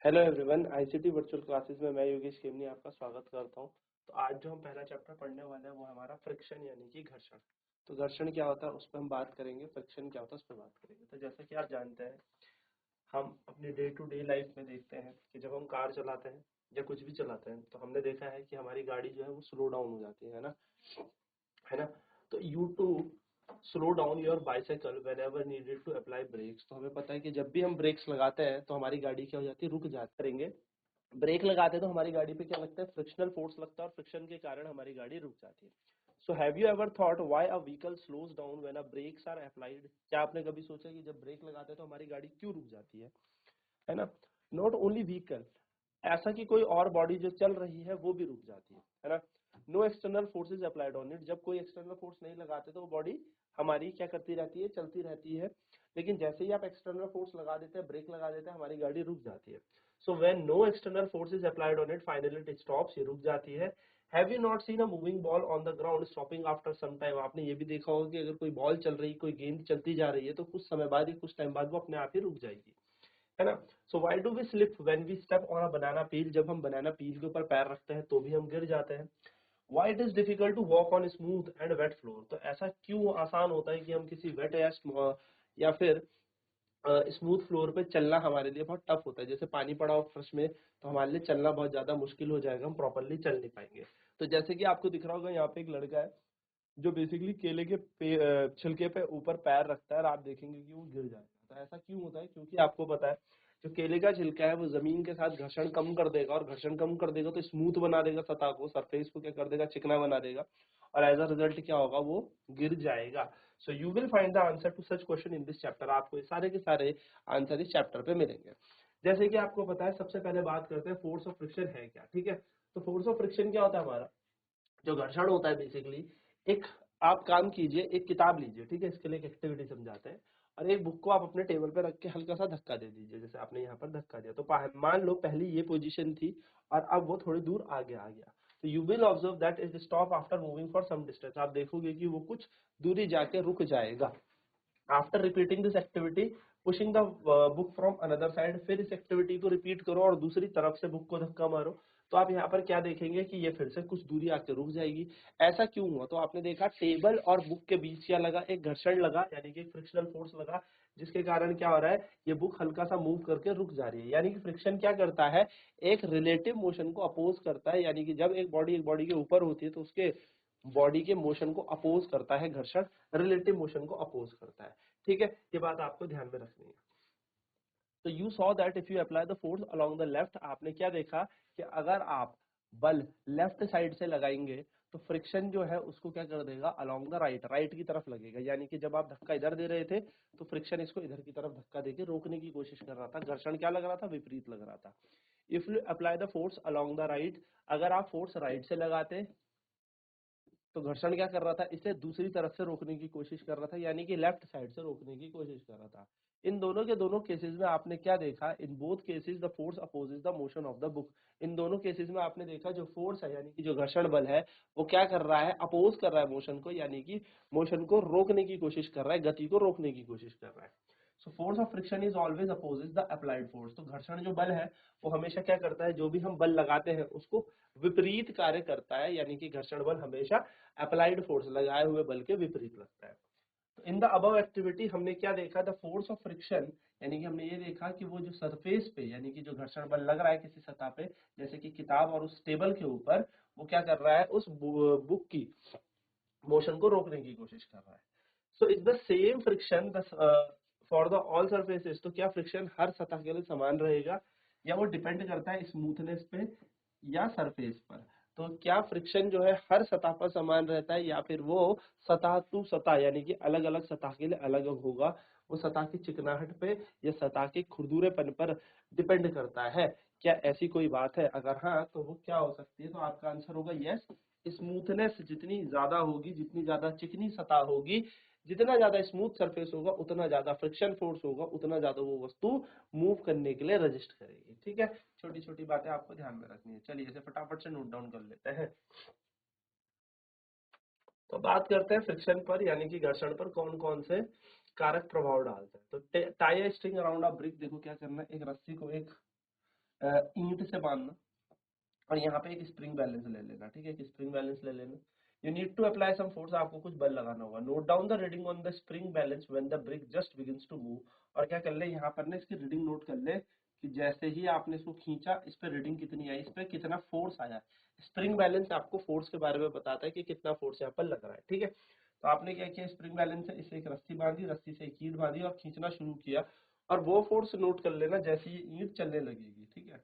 Hello everyone, ICT virtual classes में मैं योगेश केमनी आपका स्वागत करता हूं। तो आज जो हम पहला चैप्टर पढ़ने वाले हैं वो हमारा फ्रिक्शन यानी कि घर्षण। तो घर्षण क्या होता है उस पर हम बात करेंगे, फ्रिक्शन क्या होता है उस पर बात करेंगे। तो जैसा कि आप जानते हैं, हम अपने डे टू डे लाइफ में देखते हैं कि जब हम कार चलाते हैं या कुछ भी चलाते हैं तो हमने देखा है कि हमारी गाड़ी जो है वो स्लो डाउन हो जाती है ना। तो you to slow down your bicycle whenever needed to apply brakes. तो हमें पता है कि जब भी हम ब्रेक्स लगाते हैं तो हमारी गाड़ी क्या हो जाती है, रुक जाती करेंगे। ब्रेक लगाते हैं तो हमारी गाड़ी पे क्या लगता है, फ्रिक्शनल फोर्स लगता है और फ्रिक्शन के कारण हमारी गाड़ी रुक जाती है। So have you ever thought why a vehicle slows down when a brakes are applied? क्या आपने कभी सोचा कि जब ब्रेक लगाते हैं तो हमारी गाड़ी क्यों रुक जाती है ना। नॉट ओनली व्हीकल, ऐसा कि कोई और बॉडी जो चल रही है वो भी रुक जाती है ना। No external forces applied on it, जब कोई एक्सटर्नल फोर्स नहीं लगाते तो वो बॉडी हमारी क्या करती रहती है, चलती रहती है। लेकिन जैसे ही आप एक्सटर्नल फोर्स लगा देते हैं, ब्रेक लगा देते हैं, हमारी गाड़ी रुक जाती है। So when no external force is applied on it finally it stops, ये रुक जाती है। Have you not seen a moving ball on the ground stopping after some time? आपने ये भी देखा होगा कि अगर कोई बॉल चल रही, कोई गेंद चलती जा रही है तो कुछ समय बाद ही, कुछ टाइम बाद वो अपने आप ही रुक जाएगी, है ना। So why do we slip when we step on a banana peel? जब हम बनाना पील के ऊपर पैर रखते हैं तो भी हम गिर जाते हैं। Why it is difficult to walk on smooth and wet floor? तो ऐसा क्यों आसान होता है कि हम किसी वेट या फिर स्मूथ फ्लोर पे चलना हमारे लिए बहुत टफ होता है। जैसे पानी पड़ा हो फर्श में तो हमारे लिए चलना बहुत ज्यादा मुश्किल हो जाएगा, हम प्रॉपरली चल नहीं पाएंगे। तो जैसे कि आपको दिख रहा होगा, यहाँ पे एक लड़का है जो बेसिकली केले के छिलके पे ऊपर पैर रखता है और आप देखेंगे कि वो गिर जाएगा। तो ऐसा क्यों होता है? क्योंकि आपको पता है, जो केले का छिलका है वो जमीन के साथ घर्षण कम कर देगा, और घर्षण कम कर देगा तो स्मूथ बना देगा सतह को, सरफेस को क्या कर देगा, चिकना बना देगा। और एज अ रिजल्ट क्या होगा, वो गिर जाएगा। So you will find the answer to such question in this chapter. आपको ये सारे के सारे आंसर इस चैप्टर पे मिलेंगे। जैसे कि आपको पता है, सबसे पहले बात करते हैं फोर्स ऑफ फ्रिक्शन है क्या, ठीक है। तो फोर्स ऑफ फ्रिक्शन क्या होता है? हमारा जो घर्षण होता है बेसिकली, एक आप काम कीजिए, एक किताब लीजिए, ठीक है, इसके लिए एक एक्टिविटी समझाते हैं। और एक बुक को आप अपने टेबल पे रख के हल्का सा धक्का दे दीजिए, जैसे आपने यहाँ पर धक्का दिया। तो मान लो पहली ये पोजीशन थी और अब वो थोड़ी दूर आगे आ गया। तो you will observe that is stop after moving for some distance. आप देखोगे कि वो कुछ दूरी जाके रुक जाएगा। After repeating this activity, pushing the book from another side, फिर इस एक्टिविटी को रिपीट करो और दूसरी तरफ से बुक को धक्का मारो। तो आप यहाँ पर क्या देखेंगे कि ये फिर से कुछ दूरी आके रुक जाएगी। ऐसा क्यों हुआ? तो आपने देखा टेबल और बुक के बीच क्या लगा, एक घर्षण लगा, यानी कि एक फ्रिक्शनल फोर्स लगा, जिसके कारण क्या हो रहा है, ये बुक हल्का सा मूव करके रुक जा रही है। यानी कि फ्रिक्शन क्या करता है, एक रिलेटिव मोशन को अपोज करता है। यानी कि जब एक बॉडी के ऊपर होती है तो उसके बॉडी के मोशन को अपोज करता है घर्षण, रिलेटिव मोशन को अपोज करता है। ठीक है, ये बात आपको ध्यान में रखनी है। तो you saw that if you apply the force along the left, आपने क्या देखा कि अगर आप बल लेफ्ट साइड से लगाएंगे तो फ्रिक्शन जो है उसको क्या कर देगा, अलोंग द राइट, राइट की तरफ लगेगा। यानी कि जब आप धक्का इधर दे रहे थे तो फ्रिक्शन इसको इधर की तरफ धक्का देके रोकने की कोशिश कर रहा था, घर्षण क्या लग रहा था, विपरीत लग रहा था। If you apply the force along the right, अगर आप फोर्स राइट से लगाते तो घर्षण क्या कर रहा था, इसे दूसरी तरफ से रोकने की कोशिश कर रहा था, यानी कि लेफ्ट साइड से रोकने की कोशिश कर रहा था। इन दोनों के दोनों केसेस में आपने क्या देखा, in both cases the force opposes the motion of the book. इन दोनों केसेस में आपने देखा जो फोर्स है, यानी कि जो घर्षण बल है, वो क्या कर रहा है, अपोज कर रहा है मोशन को, यानी कि मोशन को रोकने की कोशिश कर रहा है, गति को रोकने की कोशिश कर रहा है। So force of friction is always opposes the applied force. तो घर्षण जो बल है वो हमेशा क्या करता है, जो भी हम बल लगाते हैं उसको विपरीत कार्य करता है। यानी कि घर्षण बल हमेशा अप्लाइड फोर्स, लगाए हुए बल के विपरीत लगता है। तो इन द अबव एक्टिविटी हमने क्या देखा, द फोर्स ऑफ फ्रिक्शन, यानी कि हमने ये देखा कि वो जो सरफेस पे, यानी कि जो घर्षण बल लग रहा है किसी सतह पे, जैसे कि किताब और उस टेबल के ऊपर, वो क्या कर रहा है, उस बुक की मोशन को रोकने की कोशिश कर रहा है। So is the same friction for the all surfaces. तो क्या फ्रिक्शन हर सतह के लिए समान रहेगा, या वो डिपेंड करता है स्मूथनेस पे या सरफेस पर? तो क्या फ्रिक्शन जो है हर सतह पर समान रहता है, या फिर वो सतह टू सतह, यानी कि अलग अलग सतह के लिए अलग होगा? वो सतह की चिकनाहट पे या सतह के खुरदुरेपन पर डिपेंड करता है। क्या ऐसी कोई बात है? अगर हाँ तो वो क्या हो सकती है? तो आपका आंसर होगा यस। स्मूथनेस जितनी ज्यादा होगी, जितनी ज्यादा चिकनी सतह होगी, जितना ज्यादा स्मूथ सरफेस होगा, उतना ज्यादा फ्रिक्शन फोर्स होगा, उतना ज्यादा वो वस्तु मूव करने के लिए रजिस्ट करेगी। ठीक है, छोटी छोटी बातें आपको ध्यान में रखनी है। चलिए इसे फटाफट से नोट डाउन कर लेते हैं। तो बात करते हैं फ्रिक्शन पर, यानी कि घर्षण पर कौन कौन से कारक प्रभाव डालते हैं। तो टाई स्ट्रिंग अराउंड अ ब्रिक, देखो क्या करना है, एक रस्सी को एक ईंट से बांधना, और यहाँ पे एक स्प्रिंग बैलेंस ले लेना, ठीक है, एक स्प्रिंग बैलेंस ले लेना। You need to apply some force, आपको कुछ बल लगाना होगा। Note down the reading on the spring balance when the brick just begins to move, और क्या कर ले यहाँ पर ना इसकी रीडिंग नोट कर ले कि जैसे ही आपने इसको खींचा इस पे रीडिंग कितनी आई, इस पे कितना फोर्स आया। स्प्रिंग बैलेंस आपको फोर्स के बारे में बताता है कि कितना फोर्स यहाँ पर लग रहा है, ठीक है। तो आपने क्या किया, स्प्रिंग बैलेंस से इसे एक रस्सी बांधी, रस्सी से एक ईंट बांधी और खींचना शुरू किया, और वो फोर्स नोट कर लेना जैसे ही ईंट चलने लगेगी, ठीक है।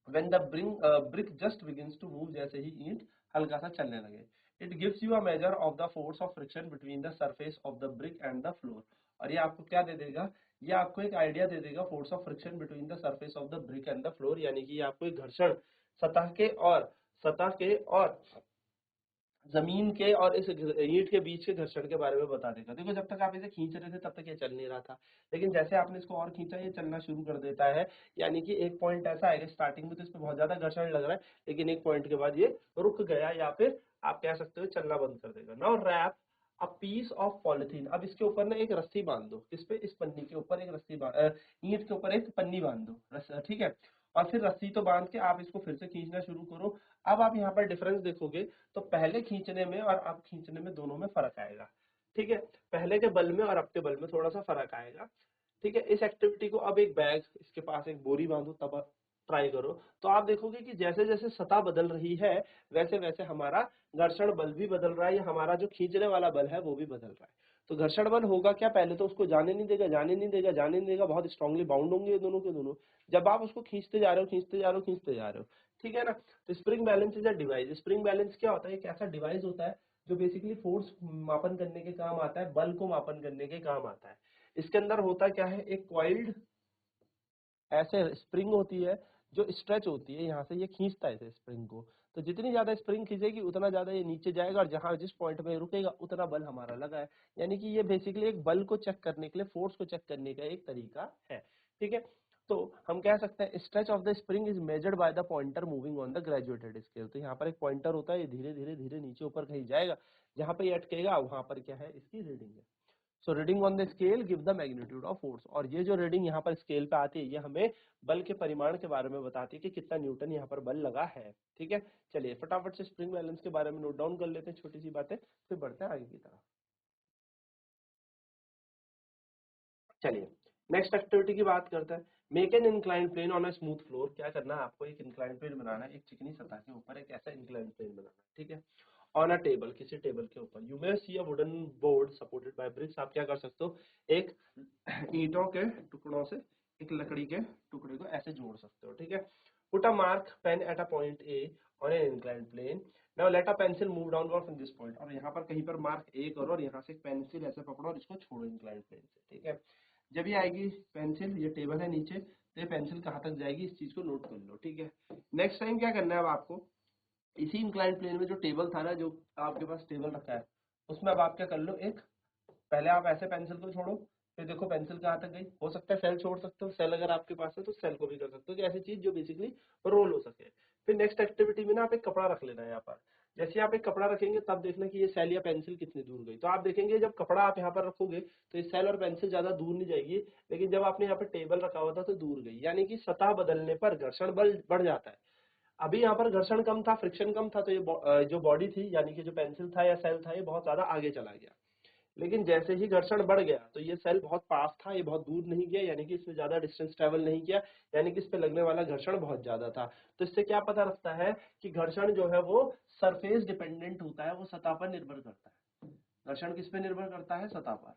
when the brick just begins to move, जैसे ही ईंट हल्का सा चलने लगे, it gives you a measure of the force of friction between the surface of the brick and the floor, और ये आपको क्या दे देगा, ये आपको एक आइडिया दे देगा force of friction between the surface of the brick and the floor, यानी कि ये आपको एक घर्षण सतह के और जमीन के और इस ईंट के बीच के घर्षण के बारे में बता देगा। देखो जब तक आप इसे खींच रहे थे तब तक ये चल नहीं रहा था, लेकिन जैसे आपने इसको और खींचा ये चलना शुरू कर देता है, यानी कि एक पॉइंट ऐसा आएगा, स्टार्टिंग में तो इस पे बहुत ज्यादा घर्षण लग रहा है, लेकिन एक पॉइंट के बाद ये रुक गया, या फिर आप कह सकते हो चलना बंद कर देगा। Now wrap a piece of polythene, अब इसके ऊपर ना एक रस्सी बांध दो, किस पे, इस पन्नी के ऊपर एक रस्सी ईंट के ऊपर एक पन्नी बांध दो, ठीक है। और फिर रस्सी तो बांध के आप इसको फिर से खींचना शुरू करो। अब आप यहाँ पर डिफरेंस देखोगे तो पहले खींचने में और अब खींचने में दोनों में फर्क आएगा, ठीक है। पहले के बल में और अब के बल में थोड़ा सा फर्क आएगा, ठीक है। इस एक्टिविटी को अब एक बैग, इसके पास एक बोरी बांधो, तब ट्राई करो, तो आप देखोगे कि जैसे जैसे सतह बदल रही है वैसे वैसे हमारा घर्षण बल भी बदल रहा है, या हमारा जो खींचने वाला बल है वो भी बदल रहा है। तो घर्षण बल होगा क्या, पहले तो उसको जाने नहीं देगा, जाने नहीं देगा, जाने नहीं देगा, बहुत स्ट्रांगली बाउंड होंगे ये दोनों के दोनों, जब आप उसको खींचते जा रहे हो, खींचते जा रहे हो, खींचते जा रहे हो, ठीक है ना। तो spring balance is a device, spring balance क्या होता है, एक ऐसा डिवाइस होता है जो बेसिकली फोर्स मापन करने के काम आता है, बल को मापन करने के काम आता है। इसके अंदर होता क्या है, एक कॉइल्ड ऐसे स्प्रिंग होती है जो स्ट्रेच होती है, यहाँ से ये खींचता है इसे स्प्रिंग को, तो जितनी ज्यादा स्प्रिंग खींचेगी उतना ज्यादा ये नीचे जाएगा, और जहां जिस पॉइंट में रुकेगा उतना बल हमारा लगा है। यानी कि ये बेसिकली एक बल को चेक करने के लिए, फोर्स को चेक करने का एक तरीका है, ठीक है। तो हम कह सकते हैं stretch of the spring is measured by the pointer moving on the graduated scale. तो यहाँ पर एक पॉइंटर होता है, ये धीरे धीरे धीरे नीचे ऊपर कहीं जाएगा, जहां पर ये अटकेगा वहां पर क्या है, इसकी रीडिंग है। So reading on the scale give the magnitude of force, और ये जो रीडिंग यहाँ पर स्केल पे आती है ये हमें बल के परिमाण के बारे में बताती है कि कितना न्यूटन यहाँ पर बल लगा है, ठीक है। चलिए फटाफट से स्प्रिंग बैलेंस के बारे में नोट डाउन कर लेते हैं, छोटी सी बातें, फिर बढ़ते हैं आगे की तरफ। चलिए नेक्स्ट एक्टिविटी की बात करते हैं। Make an incline plane on a smooth floor, क्या करना है आपको, एक इंक्लाइन प्लेन बनाना है, एक चिकनी सतह के ऊपर एक ऐसा इंक्लाइन प्लेन बनाना है, ठीक है। ऑन अ टेबल, किसी टेबल के ऊपर, you may see a wooden board supported by bricks, आप क्या कर सकते हो, एक ईंटों के टुकड़ों से एक लकड़ी के टुकड़े को ऐसे जोड़ सकते हो, ठीक है। Put a mark pen at a point A on an incline plane, now let a pencil move downward from this point, और यहाँ पर कहीं पर मार्क ए करो और यहाँ से एक पेंसिल ऐसे पकड़ो और इसको छोड़ो इंक्लाइन प्लेन से, ठीक है। जब ये आएगी पेंसिल, ये टेबल है नीचे, तो ये पेंसिल कहाँ तक जाएगी इस चीज को नोट कर लो, ठीक है। नेक्स्ट टाइम क्या करना है अब आपको, इसी इंक्लाइन प्लेन में जो टेबल था ना, जो आपके पास टेबल रखा है, उसमें अब आप क्या कर लो, एक पहले आप ऐसे पेंसिल को छोड़ो, फिर देखो पेंसिल कहाँ तक गई, हो सकता है सेल छोड़ सकते हो, सेल अगर आपके पास है तो सेल को भी कर सकते हो, कि ऐसी चीज जो बेसिकली रोल हो सके। फिर नेक्स्ट एक्टिविटी में ना आप एक कपड़ा रख लेना है यहाँ पर, जैसे आप एक कपड़ा रखेंगे तब देखना कि ये सेल या पेंसिल कितनी दूर गई, तो आप देखेंगे जब कपड़ा आप यहाँ पर रखोगे तो ये सेल और पेंसिल ज्यादा दूर नहीं जाएगी, लेकिन जब आपने यहाँ पर टेबल रखा हुआ था तो दूर गई, यानी कि सतह बदलने पर घर्षण बल बढ़ जाता है। अभी यहाँ पर घर्षण कम था, फ्रिक्शन कम था, तो ये जो बॉडी थी यानी कि जो पेंसिल था या सेल था ये बहुत ज्यादा आगे चला गया, लेकिन जैसे ही घर्षण बढ़ गया तो ये सेल बहुत पास था, ये बहुत दूर नहीं गया, यानी कि इसमें ज्यादा डिस्टेंस ट्रेवल नहीं किया, यानी कि इस पे लगने वाला घर्षण बहुत ज्यादा था। तो इससे क्या पता लगता है कि घर्षण जो है वो सरफेस डिपेंडेंट होता है, वो सतह पर निर्भर करता है। घर्षण किस पे निर्भर करता है, सतह पर,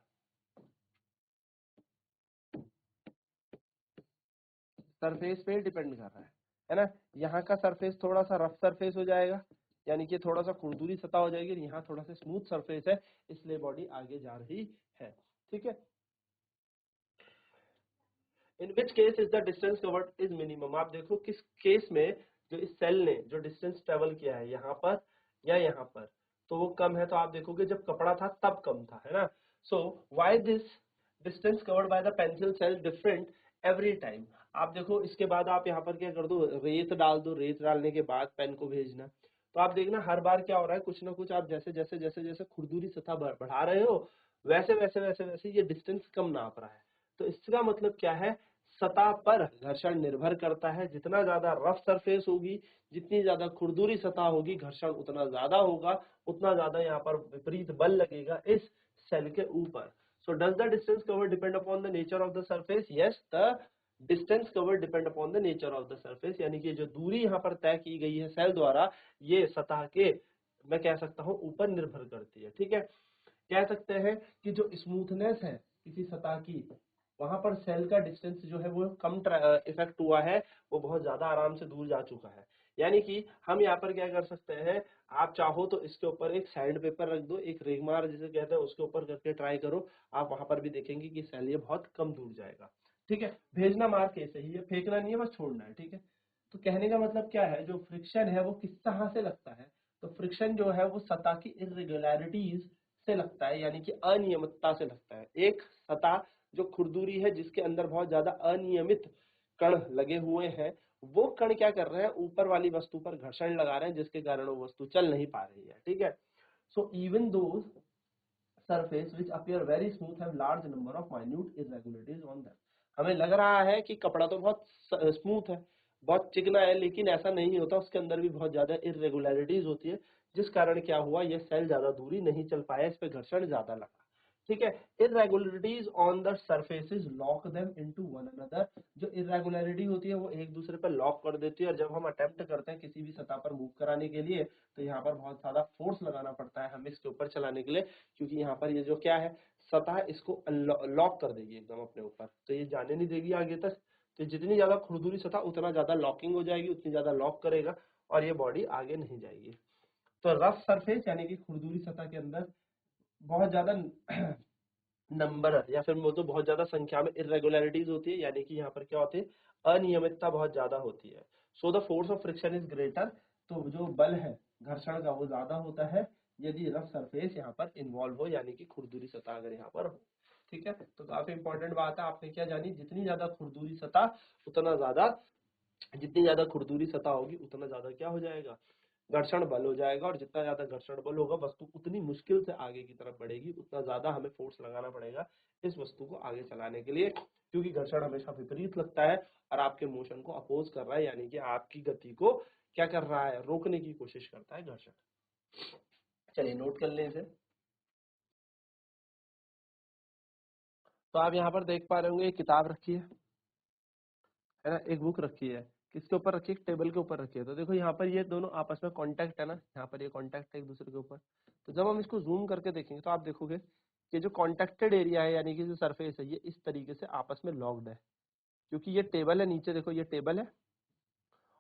सरफेस पे डिपेंड कर रहा है ना। यहाँ का सरफेस थोड़ा सा रफ सरफेस हो जाएगा, यानी कि थोड़ा सा खुरदुरी सतह हो जाएगी, यहाँ थोड़ा सा स्मूथ सरफेस है, इसलिए बॉडी आगे जा रही है, ठीक है। In which case is the distance covered is minimum, आप देखो किस केस में जो इस सेल ने जो डिस्टेंस ट्रेवल किया है यहाँ पर या यहाँ पर, तो वो कम है, तो आप देखोगे जब कपड़ा था तब कम था, है ना। So why this distance covered by the pencil sell different every time, आप देखो इसके बाद आप यहाँ पर क्या कर दो, रेत डाल दो, रेत डालने के बाद पेन को भेजना, तो आप देखना हर बार क्या हो रहा है, कुछ ना कुछ आप जैसे जैसे जैसे जैसे खुरदुरी सतह बढ़ा रहे हो वैसे वैसे वैसे वैसे ये डिस्टेंस कम नाप रहा है। तो इसका मतलब क्या है, सतह पर घर्षण निर्भर करता है। जितना ज्यादा रफ सरफेस होगी, जितनी ज्यादा खुरदुरी सतह होगी, घर्षण उतना ज्यादा होगा, उतना ज्यादा यहाँ पर विपरीत बल लगेगा इस सेल के ऊपर। So does the distance covered depend upon the nature of the surface? Yes, the distance covered depend upon the nature of the surface। यानी कि जो दूरी यहाँ पर तय की गई है सेल द्वारा, ये सतह के, मैं कह सकता हूँ, ऊपर निर्भर करती है। ठीक है, कह सकते हैं कि जो स्मूथनेस है किसी सतह की, वहां पर सेल का डिस्टेंस जो है वो कम इफेक्ट हुआ है, वो बहुत ज्यादा आराम से दूर जा चुका है। यानी कि हम यहाँ पर क्या कर सकते हैं, आप चाहो तो इसके ऊपर एक सैंड पेपर रख दो, एक रेगमार जिसे कहते हैं, उसके ऊपर करके ट्राई करो, आप वहां पर भी देखेंगे कि सेल ये बहुत कम दूर जाएगा। ठीक है, भेजना मार के सही है, फेंकना नहीं है, बस छोड़ना है। ठीक है, तो कहने का मतलब क्या है, जो फ्रिक्शन है वो किस तरह से लगता है, तो फ्रिक्शन जो है वो सतह की इरेगुलरिटीज से लगता है, यानी कि अनियमितता से लगता है। एक सतह जो खुरदुरी है, जिसके अंदर बहुत ज्यादा अनियमित कण लगे हुए हैं, वो कण क्या कर रहे हैं, ऊपर वाली वस्तु पर घर्षण लगा रहे हैं, जिसके कारण वो वस्तु चल नहीं पा रही है। ठीक है, so even those surface which appear very smooth have large number of minute irregularities on them। हमें लग रहा है कि कपड़ा तो बहुत स्मूथ है, बहुत चिकना है, लेकिन ऐसा नहीं होता, उसके अंदर भी बहुत ज्यादा इरेगुलरिटीज होती है, जिस कारण क्या हुआ, ये सेल ज्यादा दूरी नहीं चल पाया, इस पे घर्षण ज्यादा लगा। ठीक है, irregularities on the surfaces lock them into one another. जो इरेगुलरिटी होती है वो एक दूसरे पर लॉक कर देती है, और जब हम अटेम्प्ट करते हैं किसी भी सतह पर मूव कराने के लिए, तो यहाँ पर बहुत ज्यादा फोर्स लगाना पड़ता है हमें इसके ऊपर चलाने के लिए, क्योंकि यहाँ पर ये जो क्या है, सतह इसको लॉक कर देगी एकदम अपने ऊपर, तो ये जाने नहीं देगी आगे तक। तो जितनी ज्यादा खुरदुरी सतह, उतना ज्यादा लॉकिंग हो जाएगी, उतनी ज्यादा लॉक करेगा, और ये बॉडी आगे नहीं जाएगी। तो रफ सरफेस यानी कि खुरदुरी सतह के अंदर बहुत ज्यादा नंबर या फिर वो तो बहुत ज्यादा संख्या में इरेगुलरिटीज होती है, यानी कि यहाँ पर क्या होती है, अनियमितता बहुत ज्यादा होती है। So the force of friction is greater. तो जो बल है घर्षण का वो ज्यादा होता है यदि रफ सरफेस यहाँ पर इन्वॉल्व हो, यानी कि खुरदुरी सतह अगर यहाँ पर हो। ठीक है, तो काफी इंपॉर्टेंट बात है, आपने क्या जानी, जितनी ज्यादा खुरदुरी सतह, उतना ज्यादा, जितनी ज्यादा खुरदुरी सतह होगी, उतना ज्यादा क्या हो जाएगा, घर्षण बल हो जाएगा, और जितना ज्यादा घर्षण बल होगा, वस्तु उतनी मुश्किल से आगे की तरफ बढ़ेगी, उतना ज्यादा हमें फोर्स लगाना पड़ेगा इस वस्तु को आगे चलाने के लिए, क्योंकि घर्षण हमेशा विपरीत लगता है और आपके मोशन को अपोज कर रहा है, यानी कि आपकी गति को क्या कर रहा है, रोकने की कोशिश करता है घर्षण। चलिए नोट कर लें इसे। तो आप यहाँ पर देख पा रहे होंगे, एक किताब रखी है ना, एक बुक रखी है, किसके ऊपर रखी है, टेबल के ऊपर रखी है। तो देखो यहाँ पर ये दोनों आपस में कांटेक्ट है ना, यहाँ पर ये कांटेक्ट है एक दूसरे के ऊपर। तो जब हम इसको जूम करके देखेंगे तो आप देखोगे कि जो कॉन्टेक्टेड एरिया है, यानी कि जो सरफेस है, ये इस तरीके से आपस में लॉक्ड है, क्योंकि ये टेबल है, नीचे देखो ये टेबल है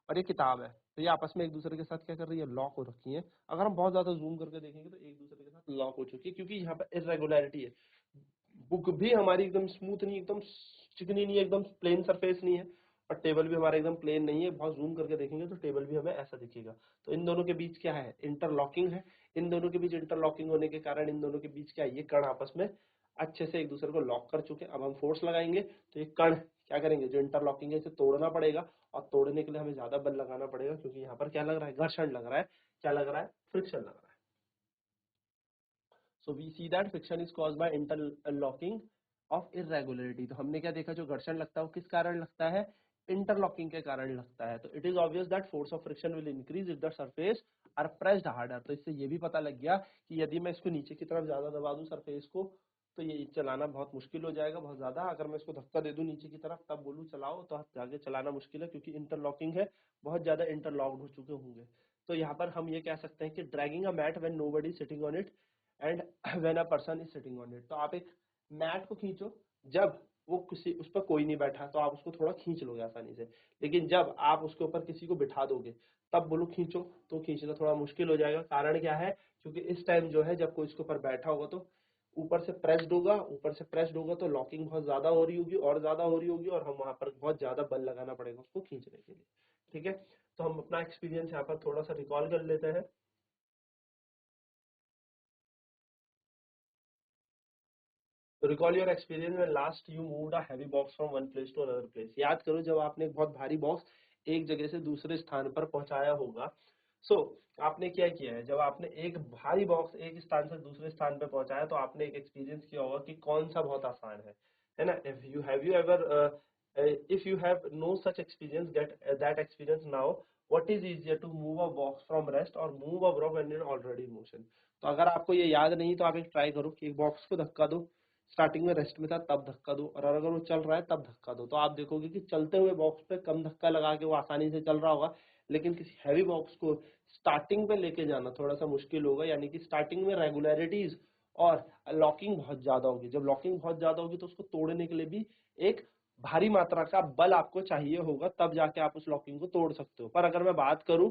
और ये किताब है, तो ये आपस में एक दूसरे के साथ क्या कर रही है, लॉक हो रखी है। अगर हम बहुत ज्यादा जूम करके देखेंगे तो एक दूसरे के साथ लॉक हो चुकी है, क्योंकि यहाँ पर इरेगुलरिटी है। बुक भी हमारी एकदम स्मूथ नहीं, एकदम चिकनी नहीं है, एकदम प्लेन सरफेस नहीं है, और टेबल भी हमारा एकदम प्लेन नहीं है। बहुत जूम करके देखेंगे तो टेबल भी हमें ऐसा दिखेगा। तो इन दोनों के बीच क्या है, इंटरलॉकिंग है। इन दोनों के बीच इंटरलॉकिंग होने के कारण इन दोनों के बीच क्या है, ये कण आपस में अच्छे से एक दूसरे को लॉक कर चुके हैं। अब हम फोर्स लगाएंगे तो ये कण क्या करेंगे, जो इंटरलॉकिंग है इसे तोड़ना पड़ेगा, और तोड़ने के लिए हमें ज्यादा बल लगाना पड़ेगा, क्योंकि यहाँ पर क्या लग रहा है, घर्षण लग रहा है, क्या लग रहा है, फ्रिक्शन लग रहा है। So we see that friction is caused by interlocking of irregularity। तो हमने क्या देखा, जो घर्षण लगता है वो किस कारण लगता है, इंटरलॉकिंग के कारण लगता है। तो it is obvious that force of friction will increase if the surface are pressed harder. तो इससे ये भी पता लग गया कि यदि मैं इसको नीचे की तरफ ज्यादा दबा दूं सरफेस को, तो ये चलाना बहुत मुश्किल हो जाएगा, बहुत ज्यादा। अगर मैं इसको धक्का दे दूं नीचे की तरफ, तब बोलूं चलाओ, तो आगे चलाना मुश्किल है, क्योंकि इंटरलॉकिंग है, बहुत ज्यादा इंटरलॉक्ड हो चुके होंगे। तो यहाँ पर हम ये कह सकते हैं कि dragging a mat when nobody sitting on it and when a person is sitting on it. तो आप एक मैट को खींचो, जब वो किसी उस पर कोई नहीं बैठा तो आप उसको थोड़ा खींच लोगे आसानी से, लेकिन जब आप उसके ऊपर किसी को बिठा दोगे, तब बोलो खींचो, तो खींचना थोड़ा मुश्किल हो जाएगा। कारण क्या है, क्योंकि इस टाइम जो है, जब कोई इसके ऊपर बैठा होगा तो ऊपर से प्रेस्ड होगा, ऊपर से प्रेस्ड होगा, तो लॉकिंग बहुत ज्यादा हो रही होगी, और ज्यादा हो रही होगी, और हम वहां पर बहुत ज्यादा बल लगाना पड़ेगा उसको खींचने के लिए। ठीक है, तो हम अपना एक्सपीरियंस यहाँ पर थोड़ा सा रिकॉल कर लेते हैं। तो recall your experience when last you moved a heavy box from one place to another place. याद करो जब आपने एक बहुत भारी बॉक्स एक जगह से दूसरे स्थान पर पहुंचाया होगा। सो आपने क्या किया है, जब आपने एक भारी बॉक्स एक स्थान से दूसरे स्थान पर पहुंचाया, तो आपने एक एक्सपीरियंस किया होगा कि कौन सा बहुत आसान है ना। If you have you ever if you have no such experience, get that experience now. What is easier to move a box from rest or move a block when it's already in motion? तो अगर आपको ये याद नहीं तो आप एक try करो कि एक बॉक्स को धक्का दो, स्टार्टिंग में रेस्ट में था तब धक्का दो, और अगर वो चल रहा है तब धक्का दो, तो आप देखोगे कि चलते हुए बॉक्स पे कम धक्का लगा के वो आसानी से चल रहा होगा, लेकिन किसी हैवी बॉक्स को स्टार्टिंग पे लेके जाना थोड़ा सा मुश्किल होगा, यानी कि स्टार्टिंग में रेगुलरिटीज और लॉकिंग बहुत ज्यादा होगी। जब लॉकिंग बहुत ज्यादा होगी तो उसको तोड़ने के लिए भी एक भारी मात्रा का बल आपको चाहिए होगा, तब जाके आप उस लॉकिंग को तोड़ सकते हो। पर अगर मैं बात करूं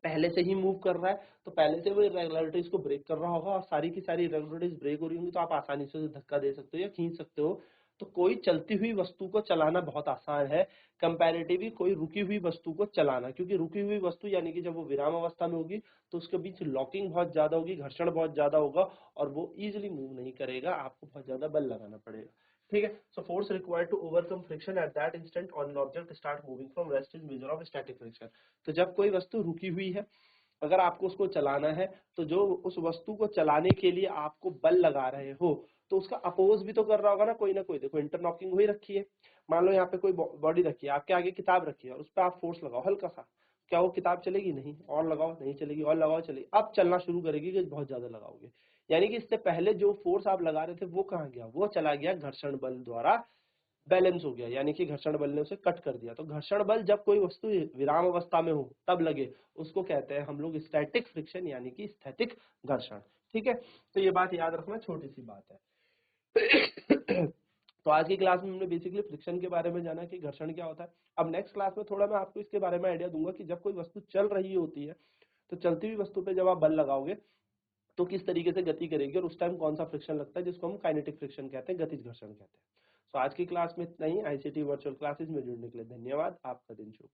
पहले से ही मूव कर रहा है तो पहले से वो इरेगुलरिटीज को ब्रेक कर रहा होगा, और सारी की सारी इरेगुलरिटीज ब्रेक हो रही होंगी, तो आप आसानी से धक्का दे सकते हो या खींच सकते हो। तो कोई चलती हुई वस्तु को चलाना बहुत आसान है कंपैरेटिवली कोई रुकी हुई वस्तु को चलाना, क्योंकि रुकी हुई वस्तु यानी कि जब वो विराम अवस्था में होगी तो उसके बीच लॉकिंग बहुत ज्यादा होगी, घर्षण बहुत ज्यादा होगा, और वो इजिली मूव नहीं करेगा, आपको बहुत ज्यादा बल लगाना पड़ेगा। ठीक है, so force required to overcome friction at that instant on an object start moving from rest is measure of static friction. तो जब कोई वस्तु रुकी हुई है, अगर आपको उसको चलाना है, तो जो उस वस्तु को चलाने के लिए आपको बल लगा रहे हो तो उसका अपोज भी तो कर रहा होगा ना कोई। देखो इंटरलॉकिंग हुई रखी है, मान लो यहाँ पे कोई बॉडी रखी है, आपके आगे किताब रखी है और उस पर आप फोर्स लगाओ हल्का सा, क्या वो किताब चलेगी? नहीं। और लगाओ, नहीं चलेगी। और लगाओ, चलेगी। अब चलना शुरू करेगी कि बहुत ज्यादा लगाओगे, यानी कि इससे पहले जो फोर्स आप लगा रहे थे वो कहाँ गया? वो चला गया घर्षण बल द्वारा बैलेंस हो गया, यानी कि घर्षण बल ने उसे कट कर दिया। तो घर्षण बल जब कोई वस्तु विराम अवस्था में हो तब लगे, उसको कहते हैं हम लोग स्टैटिक फ्रिक्शन, यानी कि स्थैतिक घर्षण। ठीक है, तो ये बात याद रखना, छोटी सी बात है। तो आज की क्लास में हमने बेसिकली फ्रिक्शन के बारे में जाना कि घर्षण क्या होता है। अब नेक्स्ट क्लास में थोड़ा मैं आपको इसके बारे में आइडिया दूंगा कि जब कोई वस्तु चल रही होती है तो चलती हुई वस्तु पे जब आप बल लगाओगे तो किस तरीके से गति करेगी, और उस टाइम कौन सा फ्रिक्शन लगता है जिसको हम काइनेटिक फ्रिक्शन कहते हैं, गतिज घर्षण कहते हैं। तो आज की क्लास में इतना ही। आईसीटी वर्चुअल क्लासेस में जुड़ने के लिए धन्यवाद। आपका दिन शुभ।